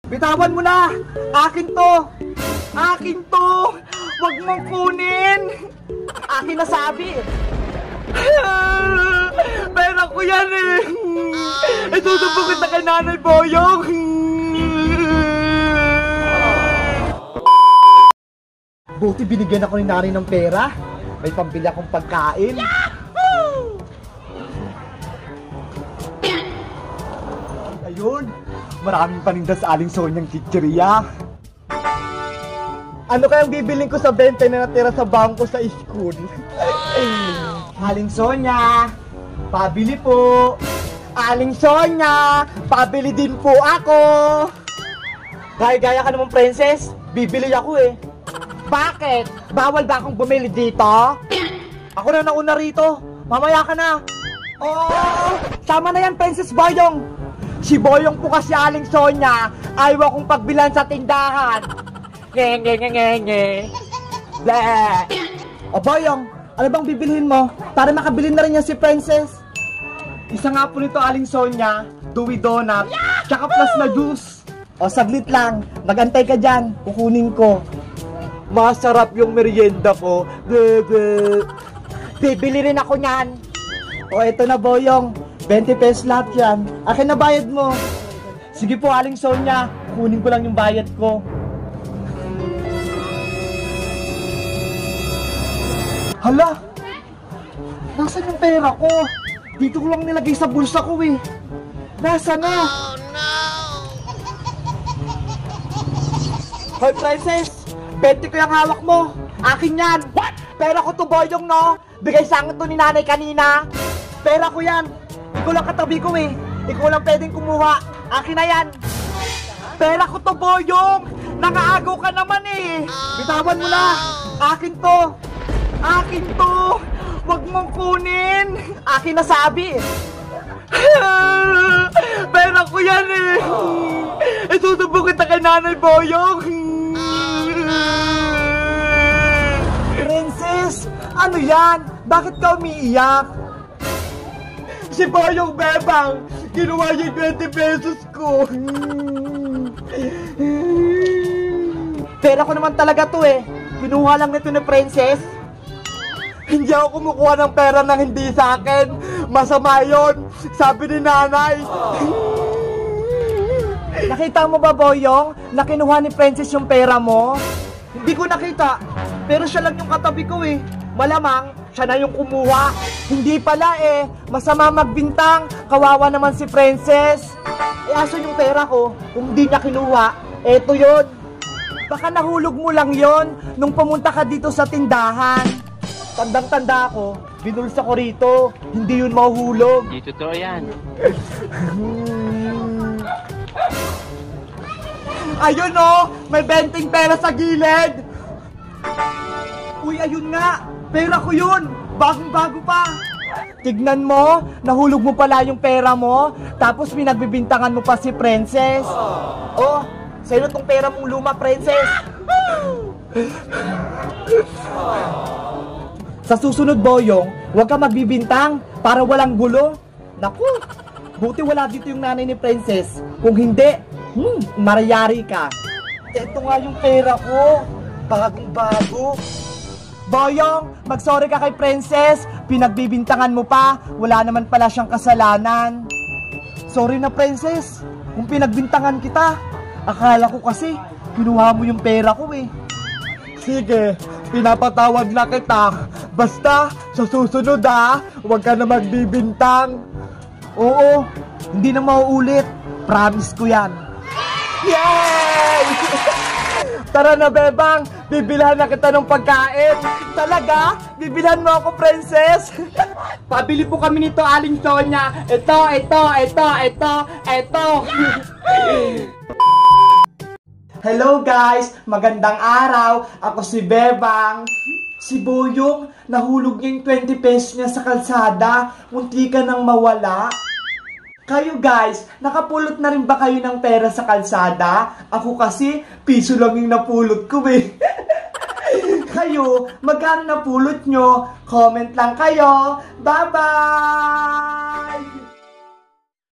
Bitawan mo na! Akin to! Akin to! Huwag mong kunin! Akin na sabi! Pera ko yan eh! Itutubukit na kay Nanay Boyong! Buti binigyan ako ni Nanay ng pera. May pambili akong pagkain. Ayun! Maraming paninda sa Aling Sonyang chichirya. Ano kayang bibiling ko sa 20 na natira sa bangko sa school? Aling Sonya, pabili po. Aling Sonya, pabili din po ako. Gaya-gaya ka naman, princess. Bibili ako eh. Bakit? Bawal ba akong bumili dito? Ako na nauna rito. Mamaya ka na. Oo, sama na yan, Princess Boyong. Si Boyong po kasi Aling Sonya, ayaw akong pagbilan sa tindahan. Nge. Bleh. O Boyong, ano bang bibilhin mo? Para makabilin na rin niya si Princess. Isa nga po nito Aling Sonya, Dewey Donut, tsaka plus na juice. O saglit lang, magantay ka dyan, kukunin ko. Masarap yung merienda ko. Bibili rin ako niyan. O eto na Boyong, 20 pesos lahat yan. Akin na bayad mo. Sige po Aling Sonya, kunin ko lang yung bayad ko. Hala! Nasaan yung pera ko? Dito ko lang nilagay sa bulsa ko eh. Nasaan na? Oh no! Hoy Princess! 20 ko yung hawak mo! Akin yan! What? Pera ko to Boyong no! Bigay sa akin to ni Nanay kanina! Pera ko yan! Ikaw lang katabi ko eh! Ikaw lang pwedeng kumuha! Akin na yan! Pera ko to Boyong! Nangaagaw ka naman eh! Bitawan mo na! Akin to! Akin to! Huwag mong kunin! Akin na sabi! Pera ko yan eh! Itutubukit na kay Nanay Boyong! Princess! Ano yan? Bakit ka umiiyak? Si Boyong Bebang! Kinuha yung 20 pesos ko! Pera ko naman talaga to eh! Kinuha lang nito ni Princess! Hindi ako kumukuha ng pera ng hindi sa akin. Masama yun. Sabi ni Nanay. Nakita mo ba, Boyong, na kinuha ni Princess yung pera mo? Hindi ko nakita. Pero siya lang yung katabi ko eh. Malamang, siya na yung kumuha. Hindi pala eh. Masama magbintang. Kawawa naman si Princess. Eh, asan yung pera ko? Kung di niya kinuha, eto yun. Baka nahulog mo lang yon nung pumunta ka dito sa tindahan. Tandang-tanda ako, binulsa ko rito, hindi yun mahuhulog. Hindi totoo yan. Ayun o, may 20 pera sa gilid. Uy, ayun nga, pera ko yun, bagong-bago pa. Tignan mo, nahulog mo pala yung pera mo, tapos pinagbibintangan mo pa si Princess. Oh, sa'yo tong pera mong luma, Princess. Sa susunod, Boyong, huwag ka magbibintang para walang gulo. Naku, buti wala dito yung nanay ni Princess. Kung hindi, marayari ka. Ito nga yung pera ko, bagong-bago. Boyong, mag-sorry ka kay Princess. Pinagbibintangan mo pa, wala naman pala siyang kasalanan. Sorry na, Princess, kung pinagbintangan kita. Akala ko kasi, kinuha mo yung pera ko eh. Sige, pinapatawad na kita. Basta, sa susunod ha, huwag ka na magbibintang. Oo, hindi na mauulit. Promise ko yan. Yay! Tara na, Bebang. Bibilhan na kita ng pagkain. Talaga? Bibilhan mo ako, Princess? Pabili po kami nito, Aling Sonya. Ito. Hello guys! Magandang araw! Ako si Bebang. Si Boyong, nahulog niya yung 20 pesos niya sa kalsada. Munti ka nang mawala. Kayo guys, nakapulot na rin ba kayo ng pera sa kalsada? Ako kasi, piso lang yung napulot ko eh. Kayo, magkano napulot nyo? Comment lang kayo. Bye-bye!